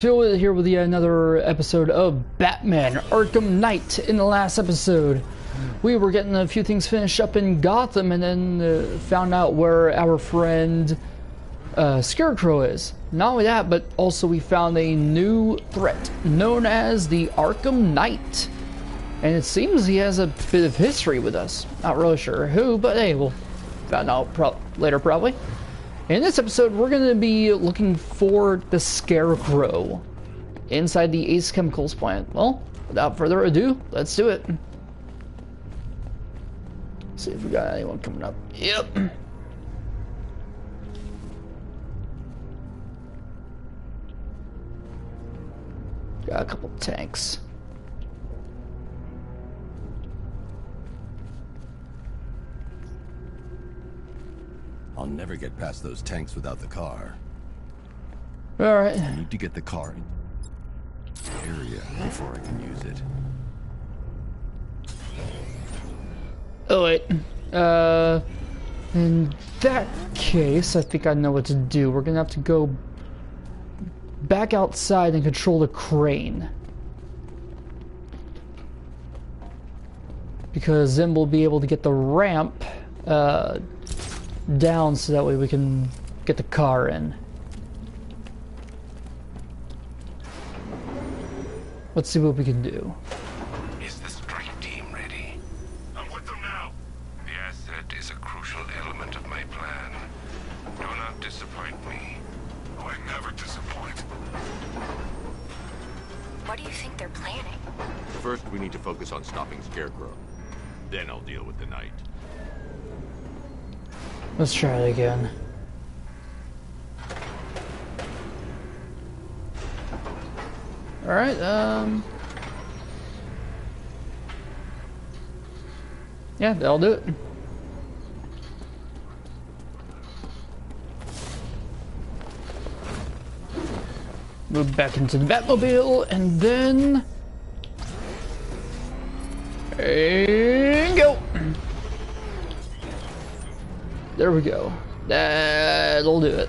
Phil here with yet another episode of Batman Arkham Knight. In the last episode, we were getting a few things finished up in Gotham and then found out where our friend Scarecrow is. Not only that, but also we found a new threat known as the Arkham Knight. And it seems he has a bit of history with us. Not really sure who, but hey, we'll find out later probably. In this episode, we're going to be looking for the Scarecrow inside the Ace Chemicals plant. Well, without further ado, let's do it. See if we got anyone coming up. Yep. Got a couple tanks. I'll never get past those tanks without the car. Alright. I need to get the car in the area before I can use it. Oh wait. In that case, I think I know what to do. We're gonna have to go back outside and control the crane. Because then we'll be able to get the ramp, down so that way we can get the car in. Let's see what we can do. Is the strike team ready? I'm with them now. The asset is a crucial element of my plan. Do not disappoint me. I never disappoint. What do you think they're planning? First, we need to focus on stopping Scarecrow. Then I'll deal with the Knight. Let's try it again. Alright, yeah, that'll do it. Move back into the Batmobile, and then... and go! There we go. That'll do it.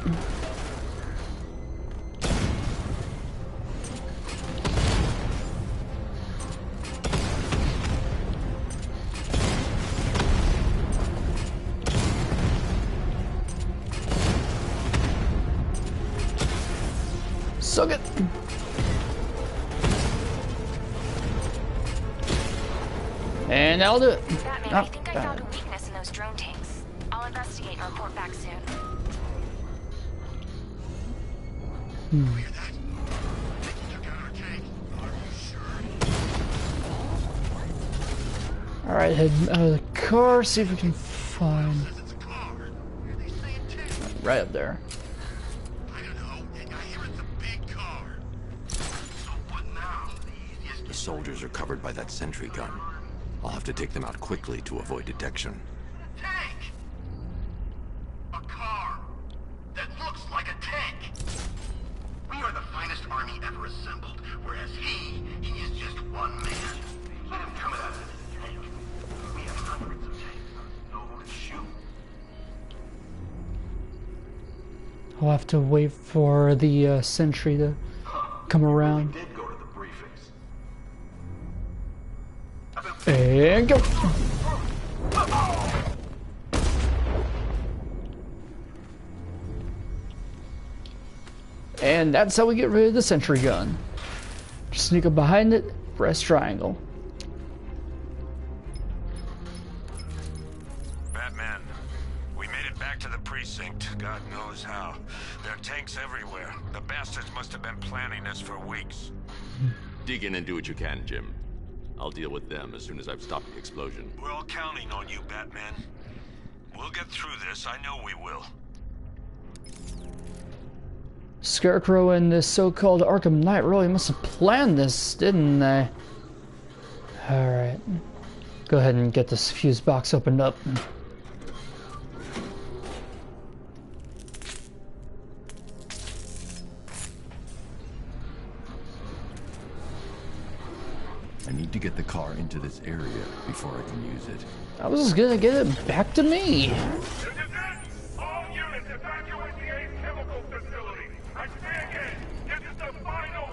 Suck it. And that'll do it. Batman, I think I found a weakness in those drone tanks. I'll investigate and report back soon. Hear that? They took out our tank. Are you sure? Alright, head out of the car, see if we can find... It's a car. They say it tank. right up there. I don't know. I hear it's a big car. So what now? The soldiers are covered by that sentry gun. I'll have to take them out quickly to avoid detection. Tank! A car that looks like a tank. We are the finest army ever assembled, whereas he is just one man. Let him come out of this tank. We have hundreds of tanks. Know who to shoot. I'll have to wait for the sentry to come around. Did go to the briefings. And go! And that's how we get rid of the sentry gun. Just sneak up behind it, press triangle. Batman, we made it back to the precinct. God knows how. There are tanks everywhere. The bastards must have been planning this for weeks. Dig in and do what you can, Jim. I'll deal with them as soon as I've stopped the explosion. We're all counting on you, Batman. We'll get through this. I know we will. Scarecrow and this so-called Arkham Knight really must have planned this, didn't they? Alright. Go ahead and get this fuse box opened up. I need to get the car into this area before I can use it. I was just gonna get it back to me. This is it! All units evacuate the Ace Chemical facility! I say again, this is the final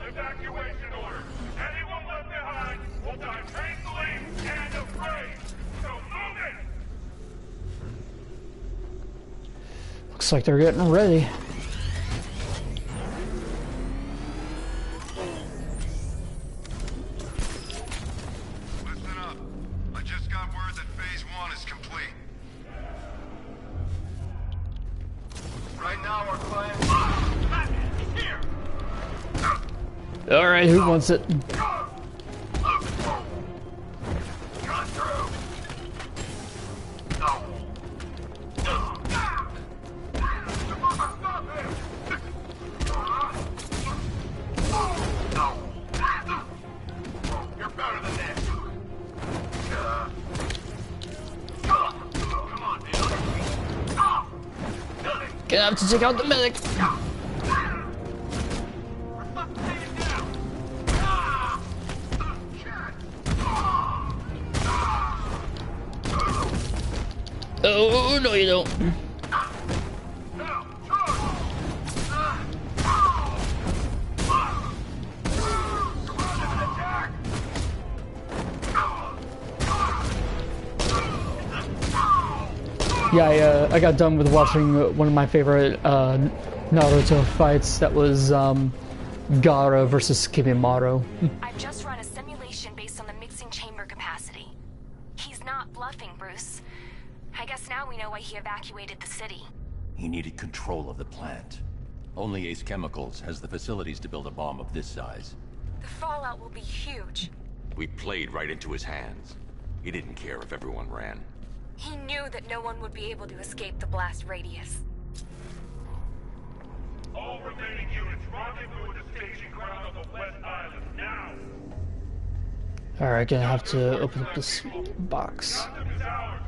Looks like they're getting ready. Listen up. I just got word that phase 1 is complete. Right now our client... Here! Alright, who wants it? Gonna have to take out the medic. Oh, no you don't. Yeah, I got done with watching one of my favorite Naruto fights. That was Gaara versus Kimimaro. I've just run a simulation based on the mixing chamber capacity. He's not bluffing, Bruce. I guess now we know why he evacuated the city. He needed control of the plant. Only Ace Chemicals has the facilities to build a bomb of this size. The fallout will be huge. We played right into his hands. He didn't care if everyone ran. He knew that no one would be able to escape the blast radius. All remaining units, rendezvous at the staging ground on the West Island, now! Alright, gonna have to open up this box. Gotham is ours!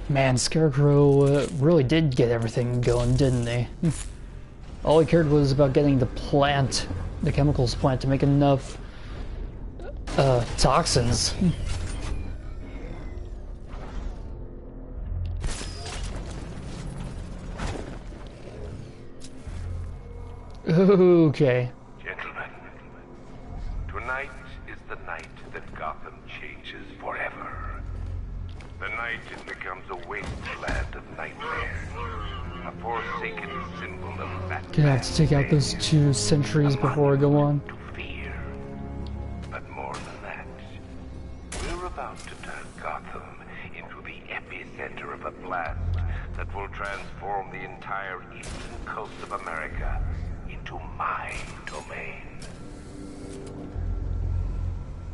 Man, Scarecrow really did get everything going, didn't he? All he cared was about getting the plant, the chemicals plant, to make enough toxins. Okay. Gentlemen, tonight is the night that Gotham changes forever. The night it becomes a wasteland of nightmares, a forsaken symbol of Batman. Gonna have to take out those 2 sentries before I go on. To fear. But more than that, we're about to turn Gotham into the epicenter of a blast that will transform the entire eastern coast of America into my domain.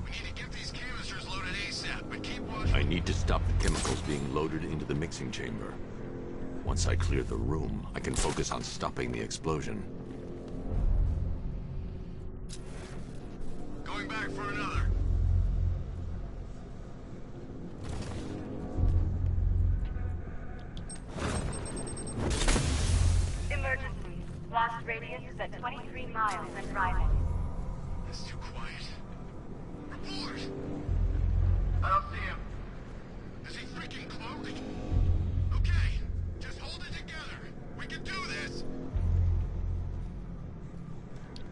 We need to get these canisters loaded ASAP, but keep watching. I need to stop the chemicals being loaded into the mixing chamber. Once I clear the room, I can focus on stopping the explosion. Going back for another. Emergency. Blast radius is at 23 miles and rising. It's too quiet. Report! I don't see him. Is he freaking cloaked? Okay, just hold it together. We can do this.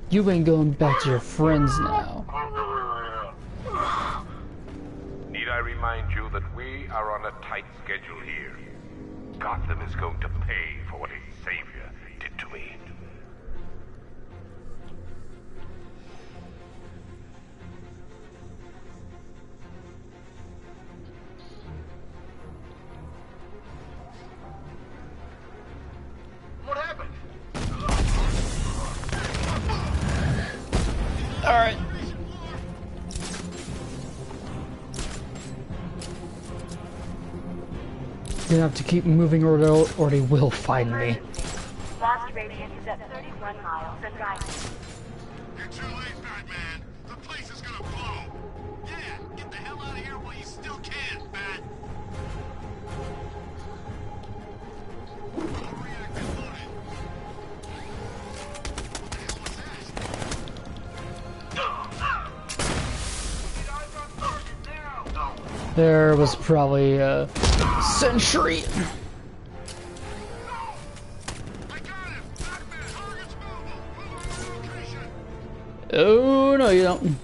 You ain't going back to your friends now. Need I remind you that we are on a tight schedule here? Gotham is going to pay for what its savior did to me. What happened? Alright. Gonna have to keep moving or they will find me. Blast radius is at 31 miles and rising. You're too late, Batman. The place is gonna blow. Yeah, get the hell out of here while you still can, Bat. Reactor loaded. What the hell was that? There was probably a sentry. I got him! Batman, target's mobile! Move on location! Oh no, you don't.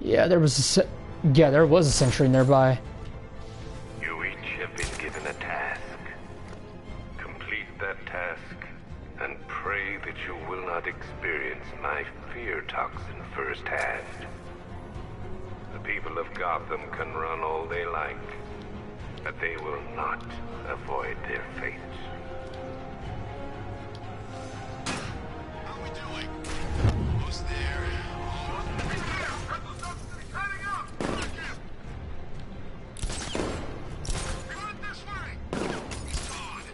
Yeah, there was a there was a sentry nearby. that task, and pray that you will not experience my fear toxin firsthand. The people of Gotham can run all they like, but they will not avoid their fate. How are we doing? Who's there? Heading up! Coming this way! He's gone!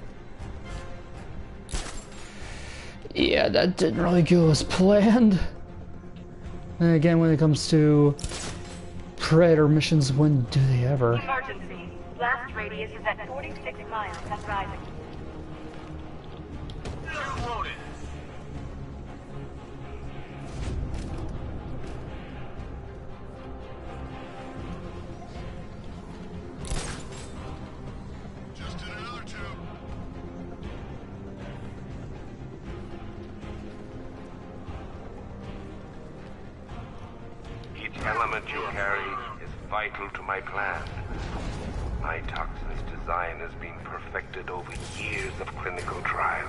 Yeah, that didn't really go as planned. And again, when it comes to Predator missions, when do they ever? Emergency. Blast radius is at 46 miles and rising. Shoot loaded! Just in another tube. Each element you carry is vital to my plan. My toxin's design has been perfected over years of clinical trial.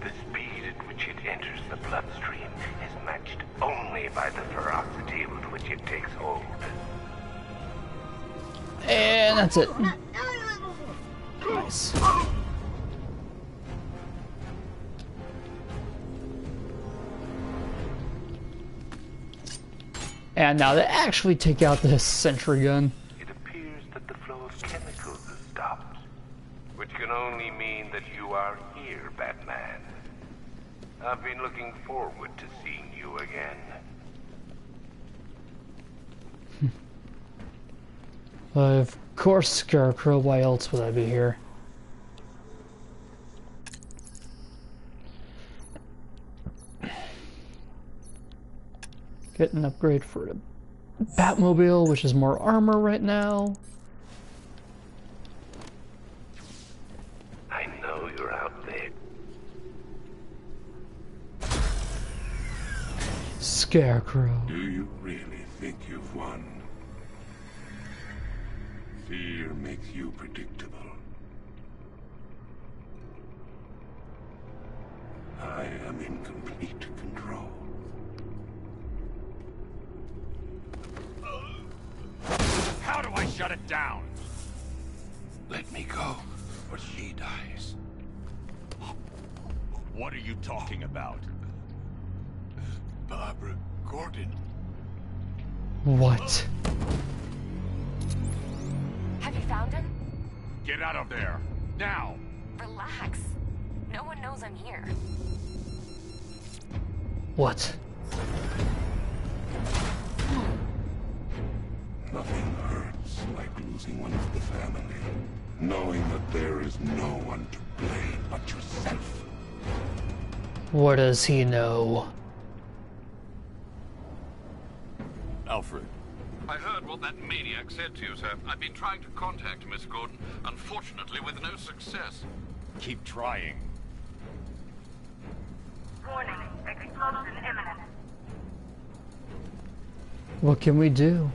The speed at which it enters the bloodstream is matched only by the ferocity with which it takes hold. And that's it. Nice. And now to actually take out this sentry gun. It appears that the flow of chemicals has stopped, which can only mean that you are here, Batman. I've been looking forward to seeing you again. Of course, Scarecrow. Why else would I be here? Get an upgrade for the Batmobile, which is more armor right now. I know you're out there. Scarecrow. Do you really think you've won? Fear makes you predictable. I am in complete control. How do I shut it down? Let me go, or she dies. What are you talking about? Barbara Gordon. What? Have you found him? Get out of there! Now! Relax. No one knows I'm here. What? Nothing hurts like losing one of the family. Knowing that there is no one to blame but yourself. What does he know? Alfred. I heard what that maniac said to you, sir. I've been trying to contact Miss Gordon, unfortunately with no success. Keep trying. Warning. Explosion imminent. What can we do?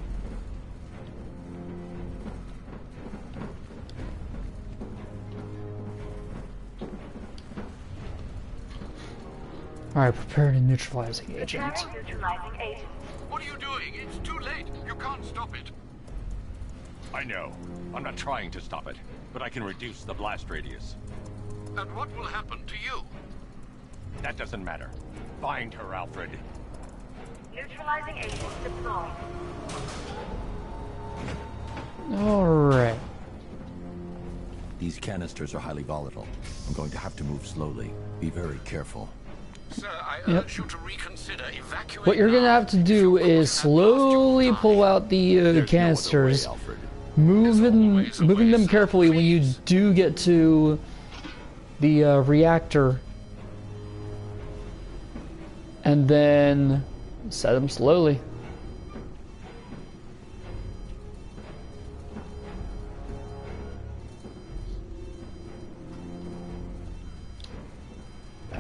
Alright, prepare a neutralizing agent. Preparing neutralizing agent. What are you doing? It's too late. You can't stop it. I know. I'm not trying to stop it, but I can reduce the blast radius. And what will happen to you? That doesn't matter. Find her, Alfred. Neutralizing agent deployed. Alright. These canisters are highly volatile. I'm going to have to move slowly. Be very careful. Sir, I Yep. urge you to reconsider evacuating. What you're gonna have to do is slowly pull out the There's canisters, no other way, Alfred. moving them carefully when you do get to the reactor, and then set them slowly.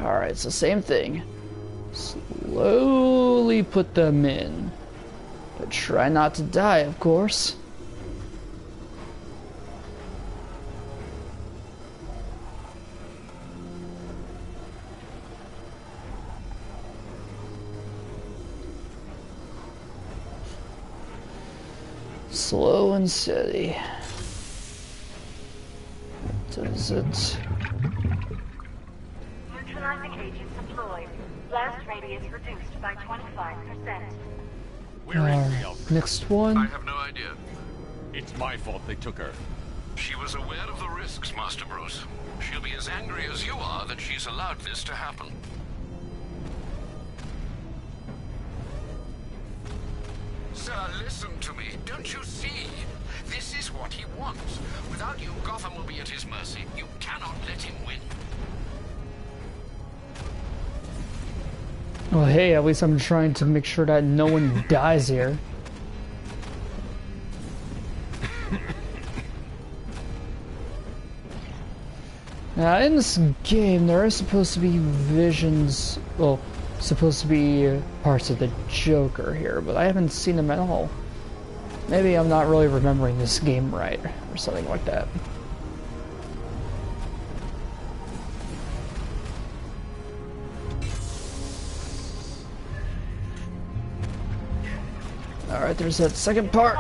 Alright, it's the same thing. Slowly put them in. But try not to die, of course. Slow and steady. Does it? Neutralizing agents deployed. Blast radius reduced by 25%. Next one. I have no idea. It's my fault they took her. She was aware of the risks, Master Bruce. She'll be as angry as you are that she's allowed this to happen. Sir, listen to me. Don't you see? This is what he wants. Without you, Gotham will be at his mercy. You cannot let him win. Well, hey, at least I'm trying to make sure that no one dies here. Now, in this game, there are supposed to be visions, well, supposed to be parts of the Joker here, but I haven't seen them at all. Maybe I'm not really remembering this game right, or something like that. Alright, there's that second part.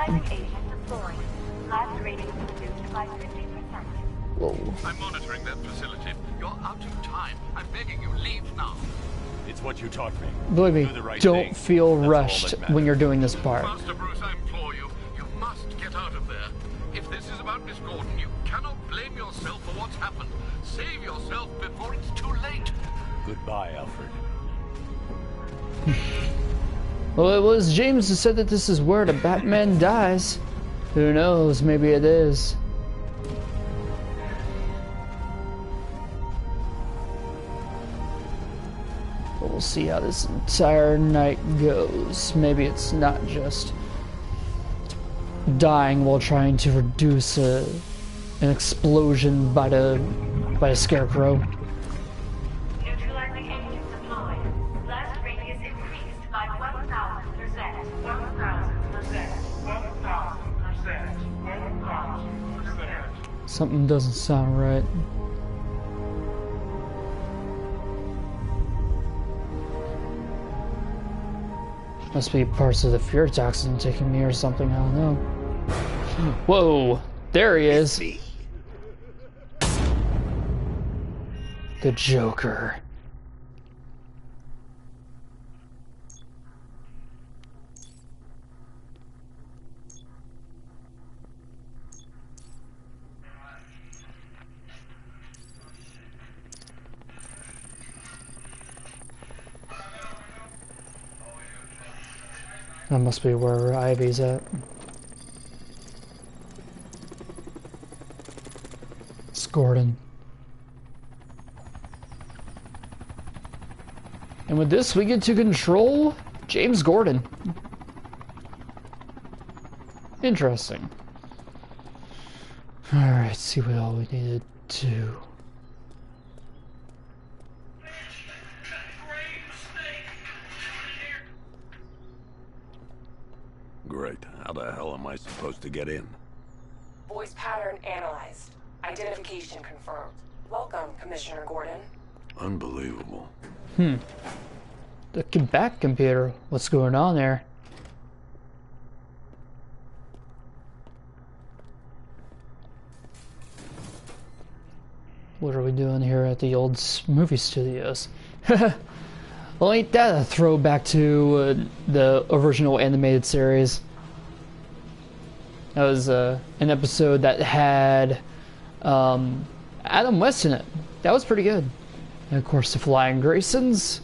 Whoa. I'm monitoring that facility. You're out of time. I'm begging you, leave now. It's what you taught me. Believe me, Do the right don't thing. feel That's all rushed that when matters. you're doing this part. Master Bruce, I implore you. You must get out of there. If this is about Miss Gordon, you cannot blame yourself for what's happened. Save yourself before it's too late. Goodbye, Alfred. Well, it was James who said that this is where the Batman dies. Who knows, maybe it is. But we'll see how this entire night goes. Maybe it's not just dying while trying to reduce an explosion by the Scarecrow. Neutralizing agents deployed. Blast radius increased by 1,000%. 1,000%. 1,000%. 1,000%. Something doesn't sound right. Must be parts of the fear toxin taking me or something, I don't know. Whoa, there he is. The Joker. That must be where Ivy's at. It's Gordon. And with this, we get to control James Gordon. Interesting. Alright, see what all we need to do. Great. How the hell am I supposed to get in? Voice pattern analyzed. Identification confirmed. Welcome, Commissioner Gordon. Unbelievable. The back computer. What's going on there? What are we doing here at the old movie studios? Well, ain't that a throwback to the original animated series? That was an episode that had Adam West in it. That was pretty good. And of course, the Flying Graysons.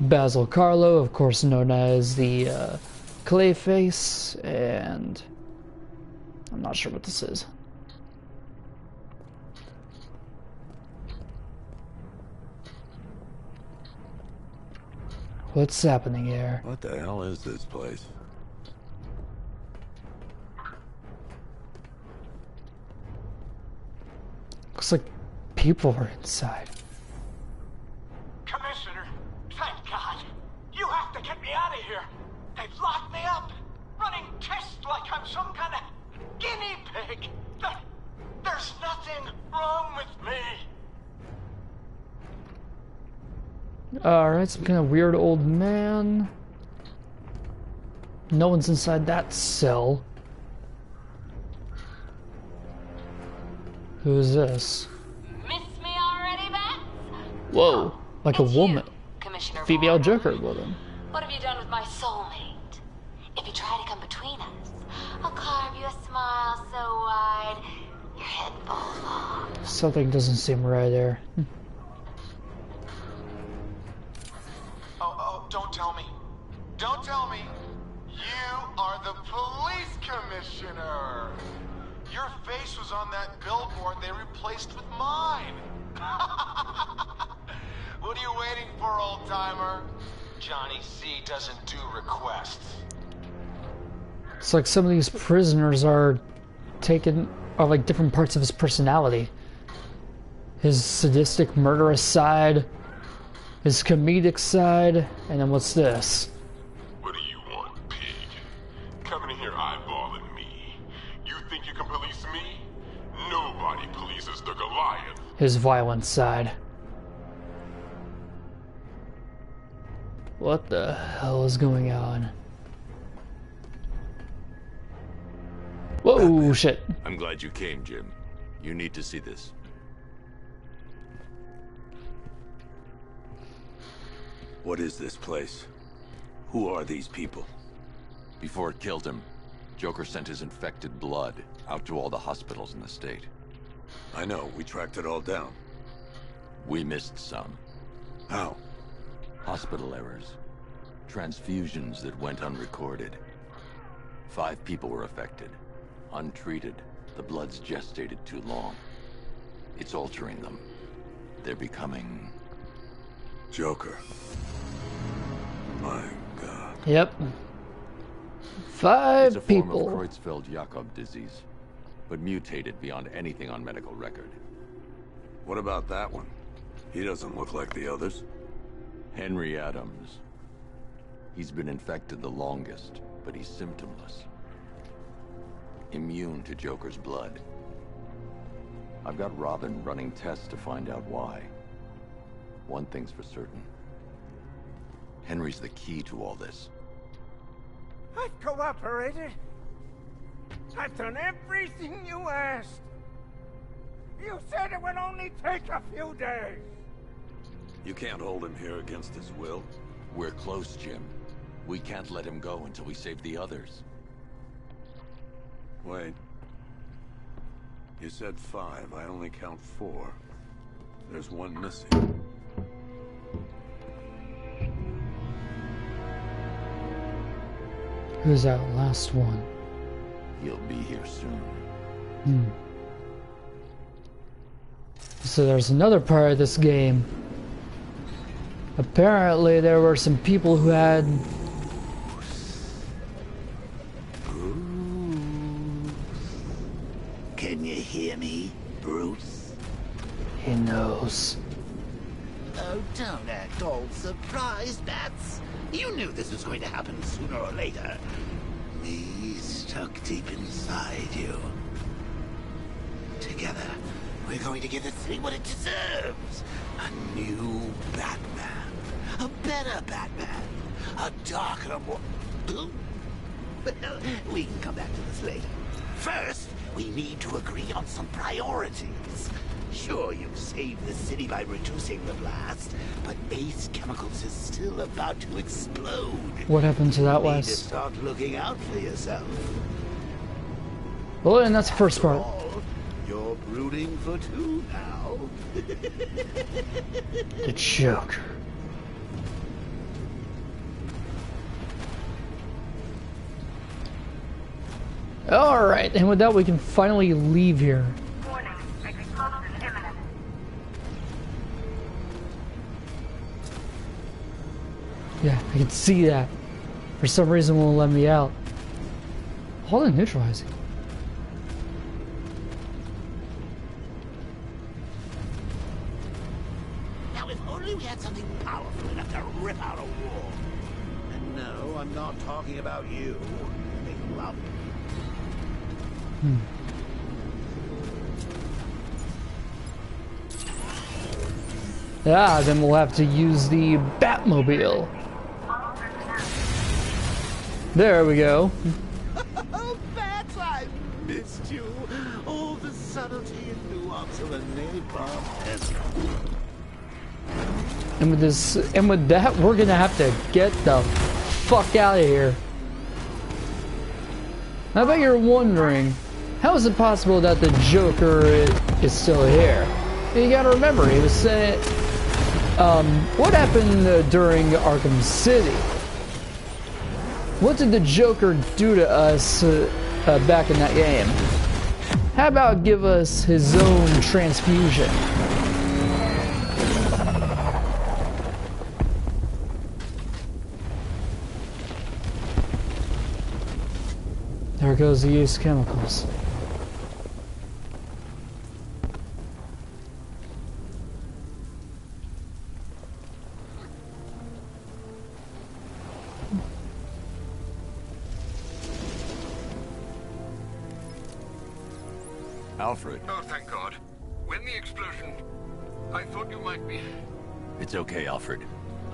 Basil Carlo, of course, known as the Clayface, and I'm not sure what this is. What's happening here? What the hell is this place? Looks like people are inside. Commissioner, thank God. You have to get me out of here. They've locked me up, running tests like I'm some kind of guinea pig. There's nothing wrong with me. Alright, some kind of weird old man. No one's inside that cell. Who's this? Miss me already, Bats? Whoa, like a woman. Commissioner Female Gordon. Joker woman. What have you done with my soulmate? If you try to come between us, I'll carve you a smile so wide your head falls off. Something doesn't seem right there. Oh, don't tell me. Don't tell me. You are the police commissioner. Your face was on that billboard they replaced with mine. What are you waiting for, old-timer? Johnny C doesn't do requests. It's like some of these prisoners are like different parts of his personality. His sadistic, murderous side, his comedic side, and then what's this? What do you want, pig? Coming in here eyeballing me. You think you can police me? Nobody polices the Goliath. His violent side. What the hell is going on? Whoa, Batman. shit. I'm glad you came, Jim. You need to see this. What is this place? Who are these people? Before it killed him, Joker sent his infected blood out to all the hospitals in the state. I know, we tracked it all down. We missed some. How? Hospital errors. Transfusions that went unrecorded. 5 people were affected. Untreated, the blood's gestated too long. It's altering them. They're becoming... Joker. My God. Yep. 5 It's a form people. of Creutzfeldt-Jakob disease, but mutated beyond anything on medical record. What about that one? He doesn't look like the others. Henry Adams. He's been infected the longest, but he's symptomless. Immune to Joker's blood. I've got Robin running tests to find out why. One thing's for certain. Henry's the key to all this. I've cooperated. I've done everything you asked. You said it would only take a few days. You can't hold him here against his will. We're close, Jim. We can't let him go until we save the others. Wait. You said 5. I only count 4. There's one missing. Who's that last one? He'll be here soon. So there's another part of this game. Apparently there were some people who had... Can you hear me, Bruce? He knows. Oh, don't act all surprised, Bats. You knew this was going to happen sooner or later. Me stuck deep inside you. Together, we're going to give the city what it deserves. A new Batman. A better Batman. A darker, more... Well, we can come back to this later. First, we need to agree on some priorities. Sure, you've saved the city by reducing the blast, but Ace Chemicals is still about to explode. What happened to that You need last? to start looking out for yourself. Well, and that's the first part. You're brooding for 2 now. The Joker. Alright, and with that we can finally leave here. Warning, explosion imminent. Yeah, I can see that. For some reason it won't let me out. Hold on, neutralizing. Now, if only we had something powerful enough to rip out a wall. And no, I'm not talking about you. Make love. Yeah, then we'll have to use the Batmobile. There we go. Oh, Bats, I missed you. All the subtlety and nuance of a napalm. And with that, we're gonna have to get the fuck out of here. I bet you're wondering, how is it possible that the Joker is still here? You gotta remember, he was saying, what happened during Arkham City? What did the Joker do to us back in that game? How about give us his own transfusion? There goes the used chemicals. Alfred. Oh, thank God. When the explosion... I thought you might be... It's okay, Alfred.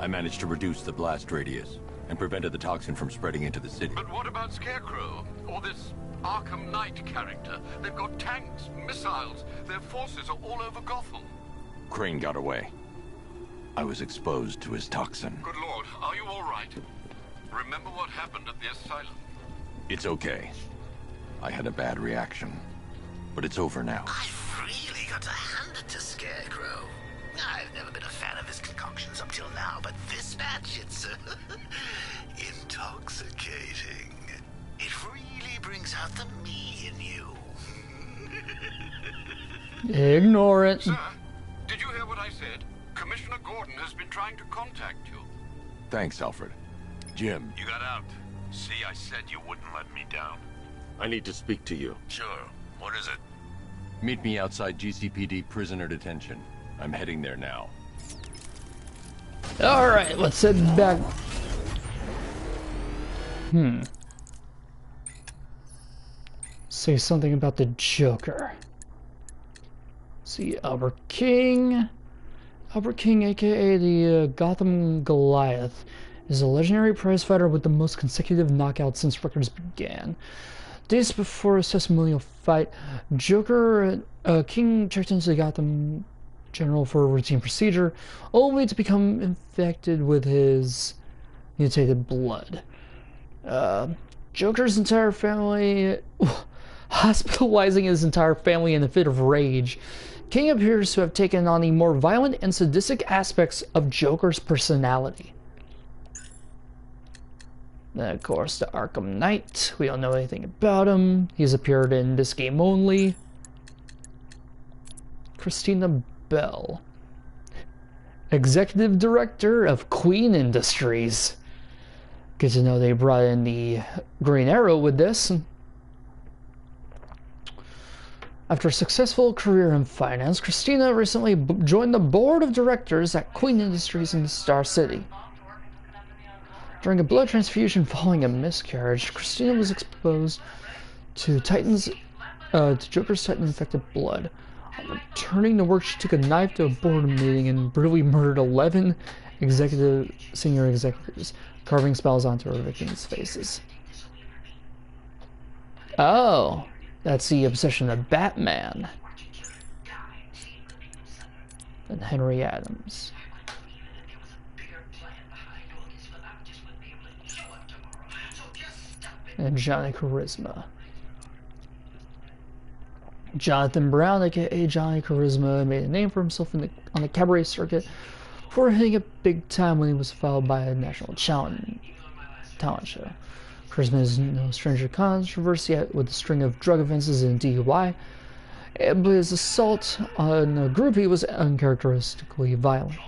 I managed to reduce the blast radius and prevented the toxin from spreading into the city. But what about Scarecrow? Or this Arkham Knight character? They've got tanks, missiles. Their forces are all over Gotham. Crane got away. I was exposed to his toxin. Good Lord, are you all right? Remember what happened at the asylum? It's okay. I had a bad reaction. But it's over now. I've really got to hand it to Scarecrow. I've never been a fan of his concoctions up till now, but this batch, it's intoxicating. It really brings out the me in you. Ignore it. Sir, did you hear what I said? Commissioner Gordon has been trying to contact you. Thanks, Alfred. Jim. You got out. See, I said you wouldn't let me down. I need to speak to you. Sure. What is it? Meet me outside GCPD prisoner detention. I'm heading there now. Alright, let's head back. Say something about the Joker. See, Albert King. Albert King, aka the Gotham Goliath, is a legendary prizefighter with the most consecutive knockouts since records began. Days before his testimonial fight, Joker King checked into the Gotham General for a routine procedure, only to become infected with his mutated blood. Joker's entire family... hospitalizing his entire family in a fit of rage, King appears to have taken on the more violent and sadistic aspects of Joker's personality. Then, of course, the Arkham Knight. We don't know anything about him. He's appeared in this game only. Christina Bell, Executive Director of Queen Industries. Good to know they brought in the Green Arrow with this. After a successful career in finance, Christina recently joined the board of directors at Queen Industries in Star City. During a blood transfusion following a miscarriage, Christina was exposed to Joker's Titan-infected blood. On returning to work, she took a knife to a board meeting and brutally murdered 11 senior executives, carving spells onto her victims' faces. Oh, that's the obsession of Batman. And Henry Adams. And Johnny Charisma. Jonathan Brown, aka Johnny Charisma, made a name for himself on the cabaret circuit before hitting it big time when he was followed by a national talent show. Charisma is no stranger to controversy with a string of drug offenses and DUI, but his assault on a groupie was uncharacteristically violent.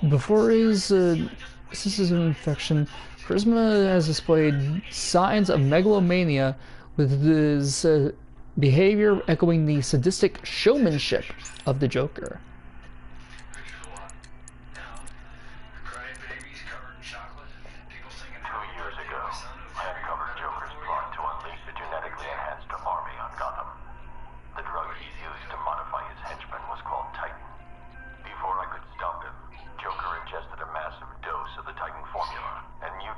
Before his symptoms of infection, Charisma has displayed signs of megalomania, with his behavior echoing the sadistic showmanship of the Joker. 2 years ago, I uncovered Joker's plot to unleash a genetically enhanced army on Gotham. The drug he used to modify his henchmen was called Titan. Before I could stop him, Joker ingested a massive dose of the Titan formula and used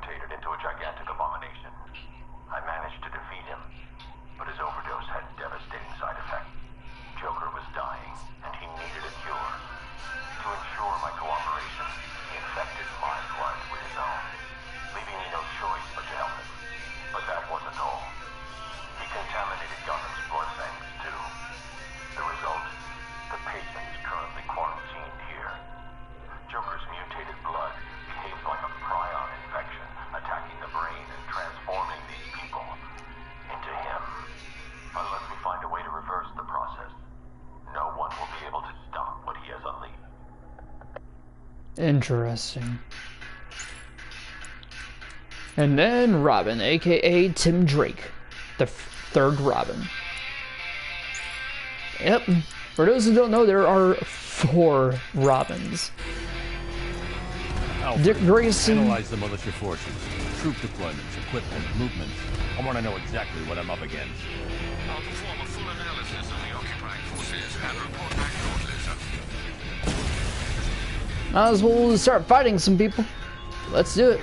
Caitlin is currently quarantined here. Joker's mutated blood behaves like a prion infection, attacking the brain and transforming these people into him. Unless we find a way to reverse the process, no one will be able to stop what he has unleashed. Interesting. And then Robin, aka Tim Drake, the third Robin. Yep. For those who don't know, there are 4 Robins. Dick Grayson. Analyze the militia forces, troop deployments, equipment, movements. I want to know exactly what I'm up against. I'll perform a full analysis of the occupying forces and report back shortly, sir. Might as well start fighting some people. Let's do it.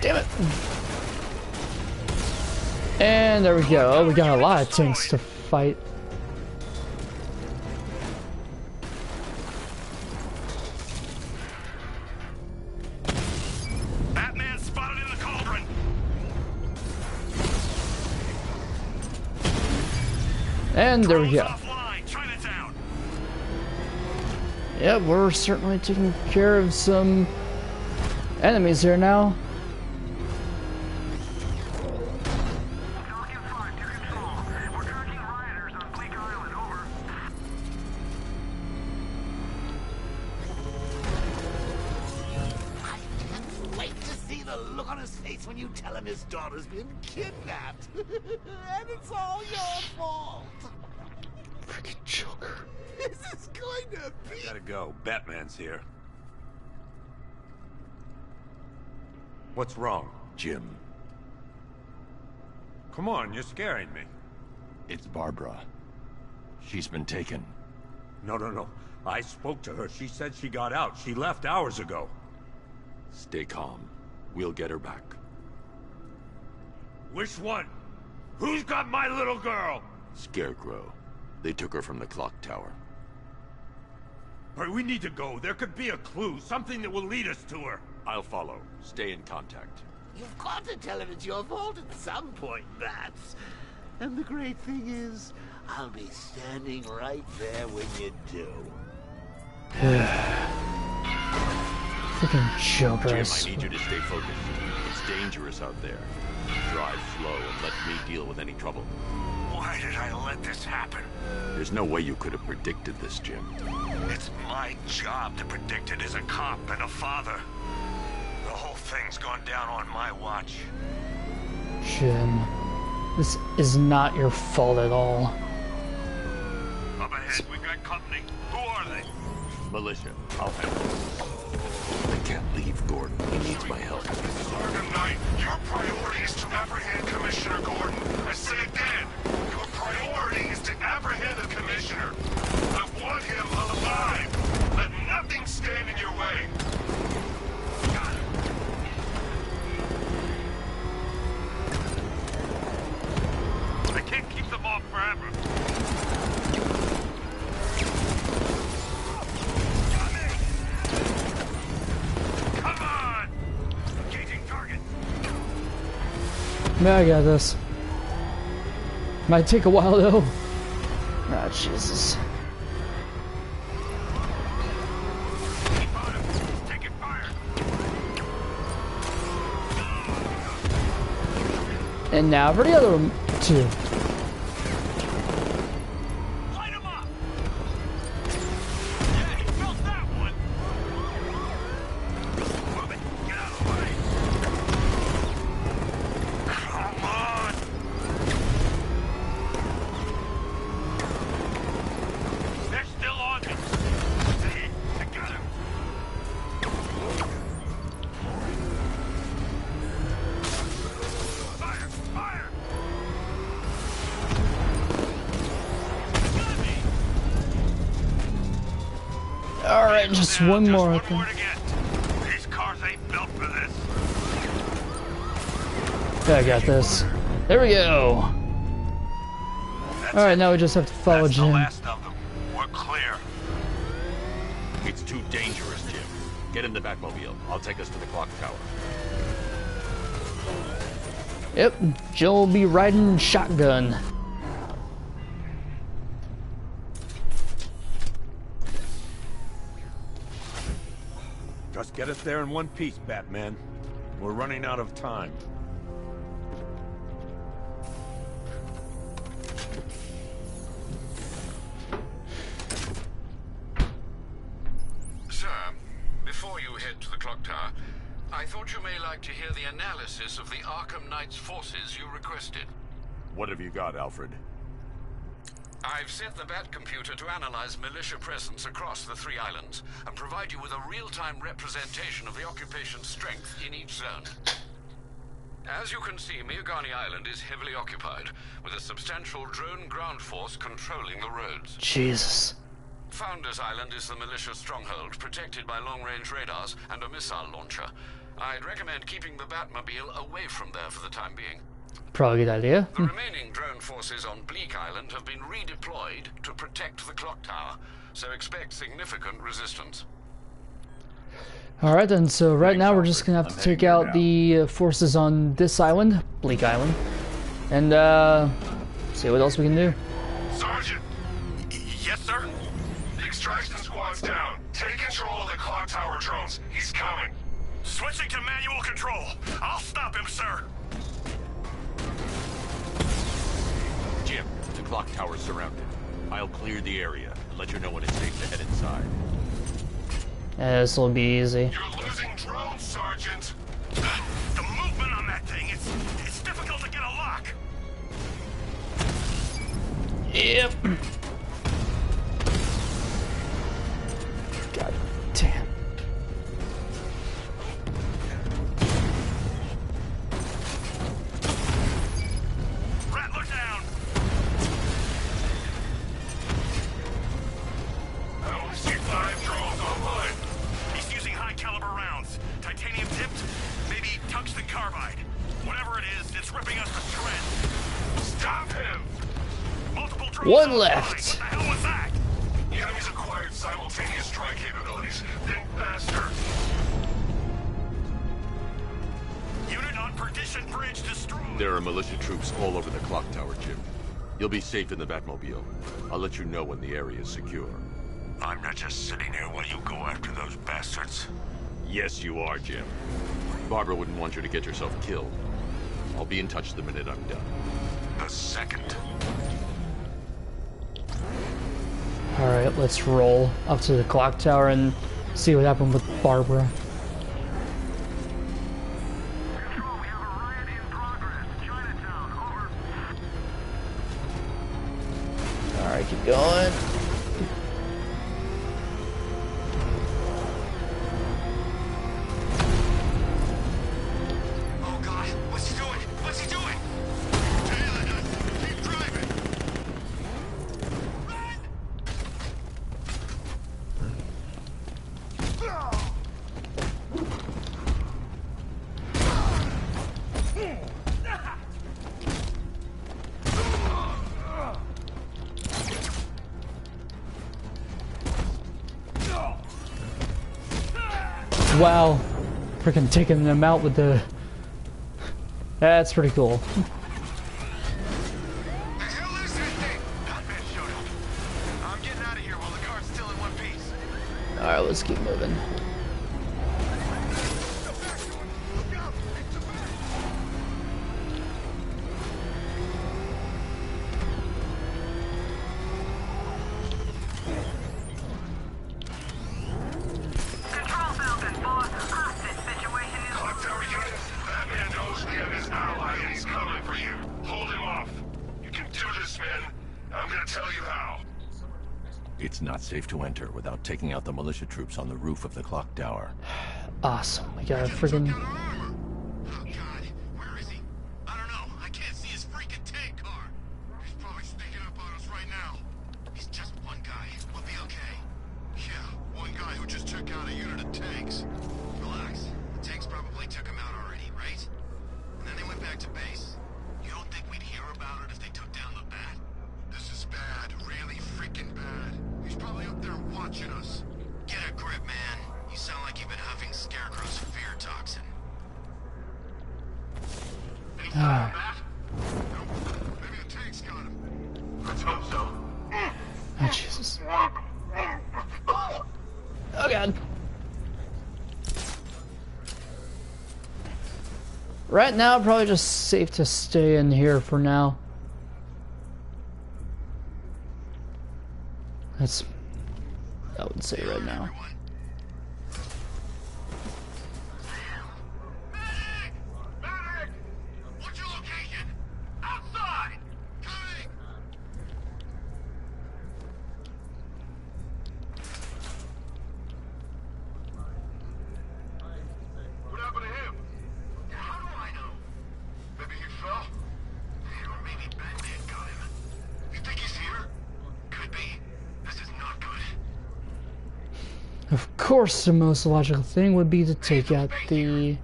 Damn it. And there we go. Oh, we got a lot of tanks to fight. Batman spotted in the cauldron. And there we go. Yeah, we're certainly taking care of some enemies here now. His daughter's been kidnapped. And it's all your fault. Freaking Joker. This is going to be... I gotta go. Batman's here. What's wrong? Jim. Come on, you're scaring me. It's Barbara. She's been taken. No. I spoke to her. She said she got out. She left hours ago. Stay calm. We'll get her back. Which one? Who's got my little girl? Scarecrow. They took her from the clock tower. All right, we need to go. There could be a clue, something that will lead us to her. I'll follow. Stay in contact. You've got to tell him it's your fault at some point, Bats. And the great thing is, I'll be standing right there when you do. Freaking Joker. Jim, I need you to stay focused. It's dangerous out there. Drive slow and let me deal with any trouble. Why did I let this happen? There's no way you could have predicted this, Jim. It's my job to predict it as a cop and a father. The whole thing's gone down on my watch. Jim, this is not your fault at all. Up ahead, we got company. Who are they? Militia. I'll handle it. I can't leave, Gordon. He needs my help. Arkham Knight, your priority is to apprehend Commissioner Gordon. I say again, your priority is to apprehend the Commissioner. I want him alive. Let nothing stand in your way. Got it. I can't keep them off forever. Man, I got this. Might take a while though. Ah, Jesus. And now for the other two. Alright, just one more. These cars ain't built for this. Yeah, I got this. There we go. Alright, now we just have to follow That's the Jim. last of them. We're clear. It's too dangerous, Jim. Get in the Batmobile. I'll take us to the clock tower. Yep, Jill will be riding shotgun. Just get us there in one piece, Batman. We're running out of time. Sir, before you head to the clock tower, I thought you may like to hear the analysis of the Arkham Knight's forces you requested. What have you got, Alfred? I've set the Bat computer to analyze militia presence across the 3 islands and provide you with a real-time representation of the occupation's strength in each zone. As you can see, Miagani Island is heavily occupied, with a substantial drone ground force controlling the roads. Jesus. Founders Island is the militia stronghold, protected by long-range radars and a missile launcher. I'd recommend keeping the Batmobile away from there for the time being. Probably a good idea. The remaining drone forces on Bleak Island have been redeployed to protect the clock tower, so expect significant resistance. Alright then, so right now we're just gonna have to take out the forces on this island, Bleak Island, and see what else we can do. Sergeant! Yes, sir? The extraction squad's down. Take control of the clock tower drones. He's coming. Switching to manual control. I'll stop him, sir. Jim, the clock tower's surrounded. I'll clear the area and let you know when it's safe to head inside. Yeah, this'll be easy. You're losing drones, Sergeant. The movement on that thing, it's difficult to get a lock. Yep. God damn. Rattler down. I only see 5 drones online. He's using high caliber rounds. Titanium tipped, maybe tungsten carbide. Whatever it is, it's ripping us to shreds. Stop him! Multiple drones. One left. What the hell was that? The enemy's acquired simultaneous strike capabilities. Think faster. Unit on Perdition Bridge destroyed. There are militia troops all over the clock tower, Jim. You'll be safe in the Batmobile. I'll let you know when the area is secure. I'm not just sitting here while you go after those bastards. Yes, you are, Jim. Barbara wouldn't want you to get yourself killed. I'll be in touch the minute I'm done. The second. Alright, let's roll up to the clock tower and see what happened with Barbara. Alright, keep going. Oh God, what's he doing? What's he doing? Keep driving. Wow. Freaking taking them out with the... That's pretty cool. The hell is that thing? Batman showed up. I'm getting out of here while the car's still in one piece. Alright, let's keep moving. Clock tower unit, Batman knows we have his ally and he's coming for you. Hold him off. You can do this, man. I'm gonna tell you how. It's not safe to enter without taking out the militia troops on the roof of the clock tower. Awesome. We got a friggin... Oh God, where is he? I don't know. I can't see his freaking tank car. He's probably sneaking up on us right now. He's just one guy. We'll be okay. Yeah, one guy who just Alright. Maybe the tank's got him. Let's hope so. Oh, Jesus. Oh, God. Right now, probably just safe to stay in here for now. That's... I would say right now. Of course, the most logical thing would be to take out the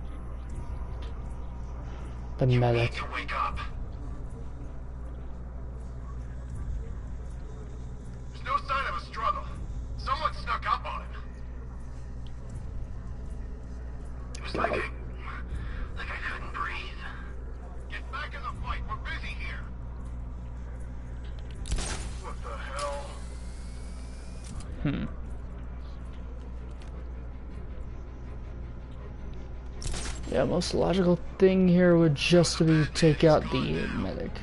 medic. There's no sign of a struggle. Someone snuck up on him. It was like I couldn't breathe. Get back in the fight. We're busy here. What the hell? Yeah, most logical thing here would just be take out the medic.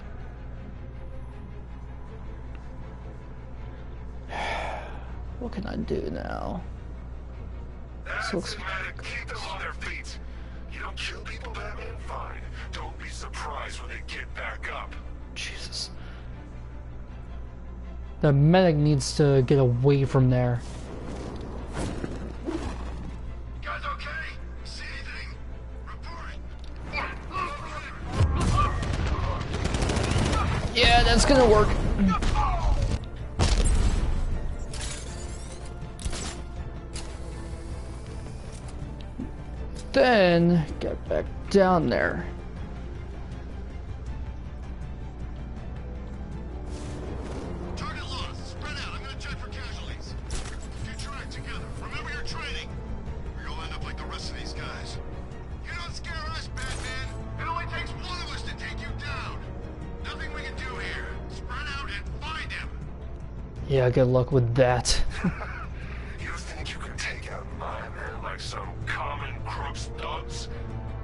What can I do now? This looks... Keep them on their feet. You don't kill people, Batman? Fine. Don't be surprised when they get back up. Jesus. The medic needs to get away from there. Yeah, that's gonna work. Then get back down there. Target lost. Spread out. I'm gonna check for casualties. Get your act together. Remember your training. Or you'll end up like the rest of these guys. You don't scare us, Batman. It only takes one of us to take you down. Nothing we can do here. Spread out and find him. Yeah, good luck with that. You think you can take out my men like some common crooks thugs?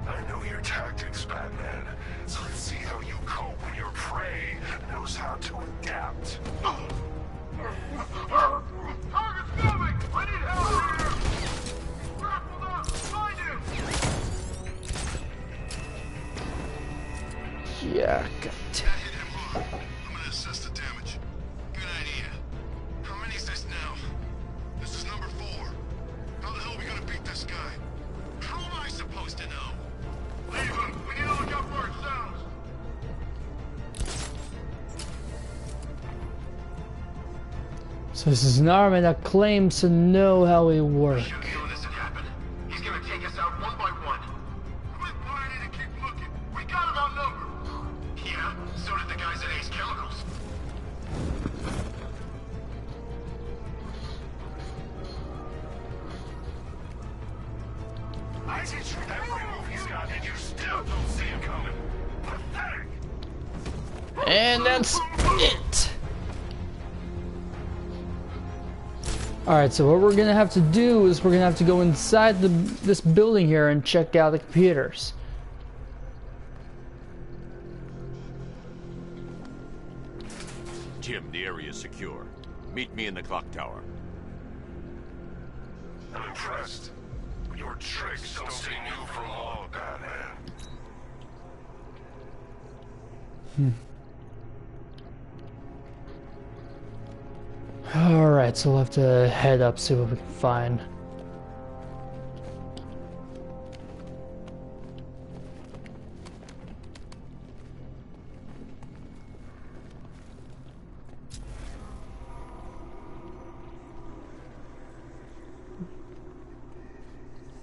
I know your tactics, Batman. So let's see how you cope when your prey knows how to adapt. Target's moving! I need help here! Grappled up! Find him! Yeah, God. I'm gonna assess the damage. Good idea. How many is this now? This is number 4. How the hell are we gonna beat this guy? How am I supposed to know? Leave him! We need to look out for ourselves! So this is an army that claims to know how we work. He's gonna take us out one by one. Quit whining and keep looking. We got him outnumbered. Yeah, so did the guys at Ace Chemicals. I teach you every move he's got, and you still don't see him coming. Pathetic. And that's it. Alright, so what we're gonna have to do is we're gonna have to go inside this building here and check out the computers. Jim, the area is secure. Meet me in the clock tower. I'm impressed. Your tricks don't stay new for long, Batman. Alright, so we'll have to head up, see what we can find.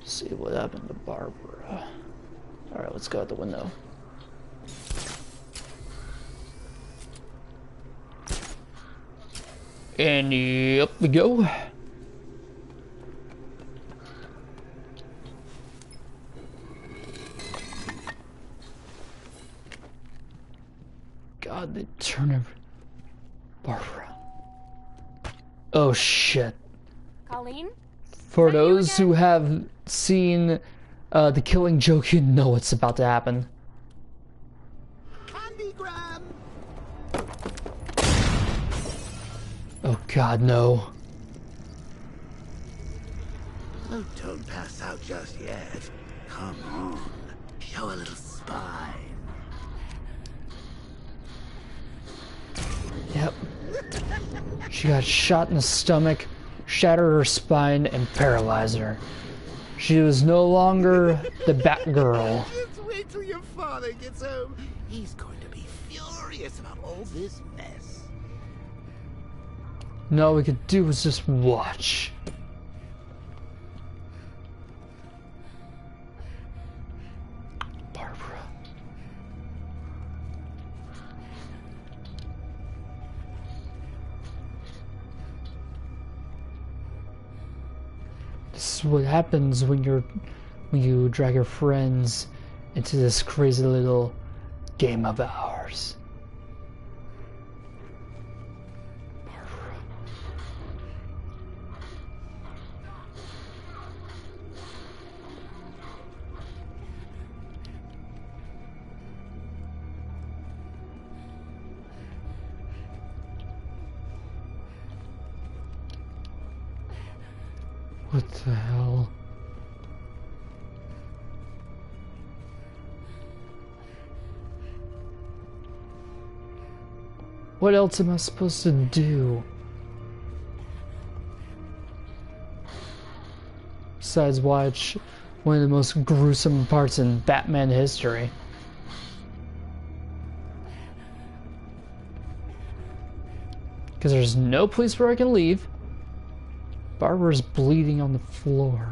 See what happened to Barbara. Alright, let's go out the window. And up we go. God, they turn over. Barbara. Oh shit. Colleen? For those who have seen The Killing Joke, you know what's about to happen. Candygram! Oh god, no. Oh, don't pass out just yet. Come on. Show a little spine. Yep. She got shot in the stomach, shattered her spine, and paralyzed her. She was no longer the Batgirl. Just wait till your father gets home. He's going to be furious about all this mess. And all we could do was just watch. Barbara. This is what happens when you drag your friends into this crazy little game of ours. What the hell? What else am I supposed to do? Besides watch one of the most gruesome parts in Batman history. Because there's no place where I can leave. Barbara's bleeding on the floor.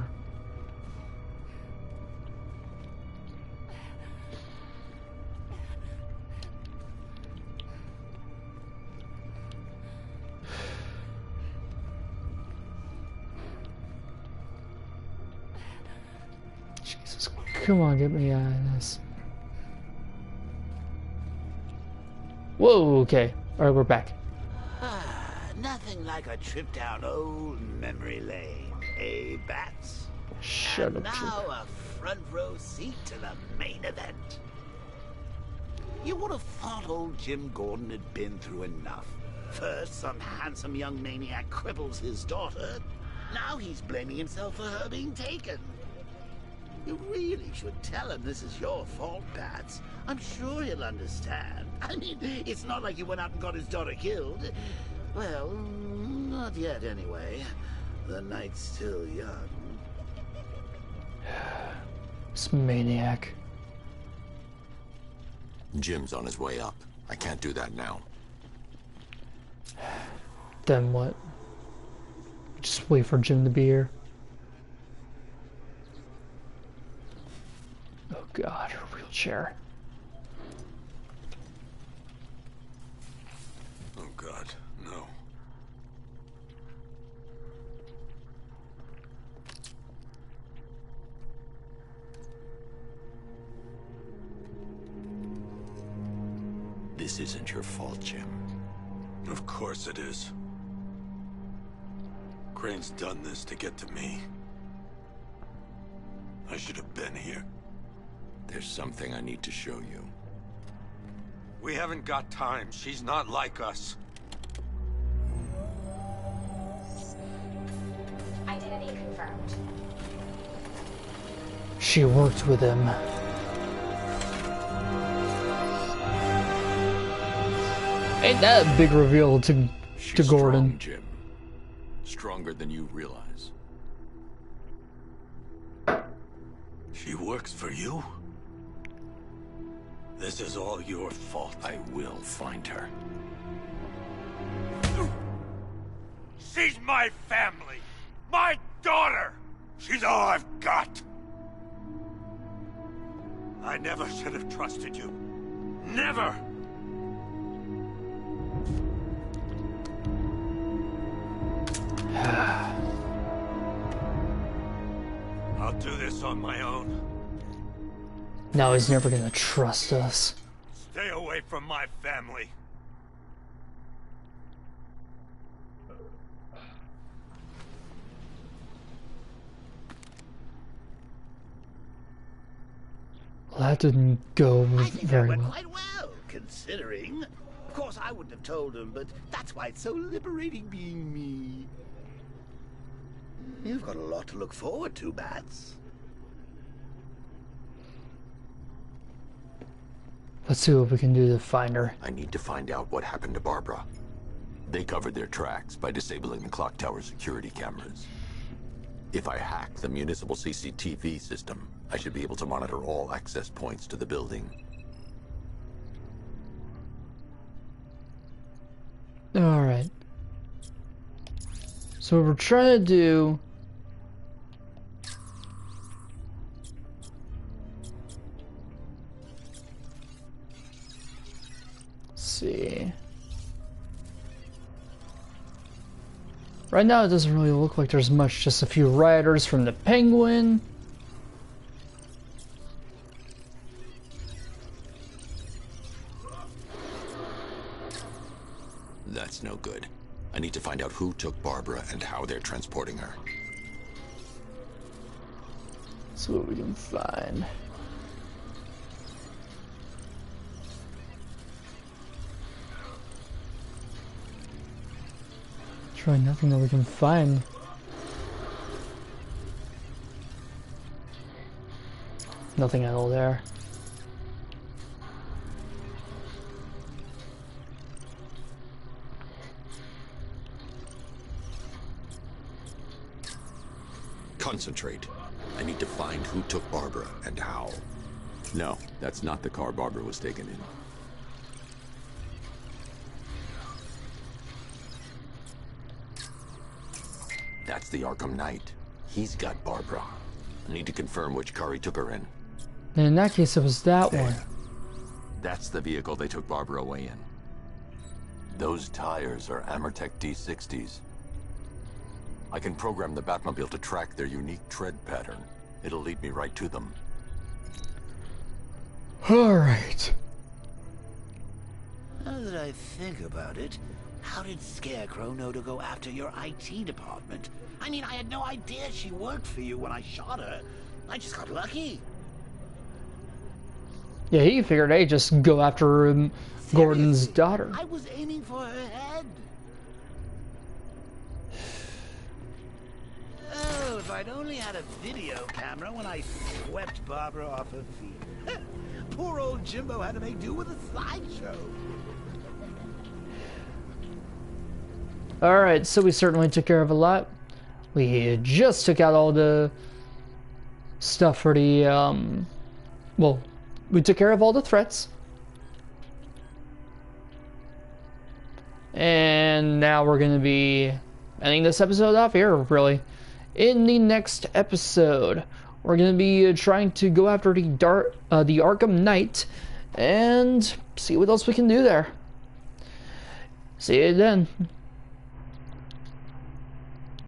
Jesus, come on, get me out of this. Whoa, okay. Alright, we're back. Nothing like a trip down old memory lane, eh, Bats? Shut and up, now a front row seat to the main event. You would have thought old Jim Gordon had been through enough. First, some handsome young maniac cripples his daughter. Now he's blaming himself for her being taken. You really should tell him this is your fault, Bats. I'm sure he'll understand. I mean, it's not like you went out and got his daughter killed. Well, not yet anyway. The night's still young. This maniac. Jim's on his way up. I can't do that now. Then what? Just wait for Jim to be here. Oh god, her wheelchair. Oh god, no. This isn't your fault, Jim. Of course it is. Crane's done this to get to me. I should have been here. There's something I need to show you. We haven't got time. She's not like us. Identity confirmed. She worked with him. Ain't that a big reveal to She's Gordon? Strong, Jim. Stronger than you realize. She works for you? This is all your fault. I will find her. She's my family. My daughter. She's all I've got. I never should have trusted you. Never. I'll do this on my own. Now he's never gonna trust us. Stay away from my family. Well, that didn't go I think that very went well. quite well, considering. Of course, I wouldn't have told him, but that's why it's so liberating being me. You've got a lot to look forward to, Bats. Let's see what we can do to find her. I need to find out what happened to Barbara. They covered their tracks by disabling the clock tower security cameras. If I hack the municipal CCTV system, I should be able to monitor all access points to the building. Alright. So what we're trying to do... Let's see... Right now it doesn't really look like there's much, just a few rioters from the Penguin. That's no good. I need to find out who took Barbara and how they're transporting her. See what we can find. Try nothing that we can find. Nothing at all there. Concentrate. I need to find who took Barbara and how. No, that's not the car Barbara was taken in. That's the Arkham Knight. He's got Barbara. I need to confirm which car he took her in. And in that case, it was that one. That's the vehicle they took Barbara away in. Those tires are Amertech D60s. I can program the Batmobile to track their unique tread pattern. It'll lead me right to them. Alright. Now that I think about it, how did Scarecrow know to go after your IT department? I mean, I had no idea she worked for you when I shot her. I just got lucky. Yeah, he figured, hey, just go after Gordon's daughter. I was aiming for her head. Oh, if I'd only had a video camera when I swept Barbara off her feet. Poor old Jimbo had to make do with a slideshow. Alright, so we certainly took care of a lot. We just took out all the stuff for the, well, we took care of all the threats. And now we're going to be ending this episode off here, really. In the next episode, we're going to be trying to go after the Arkham Knight and see what else we can do there. See you then.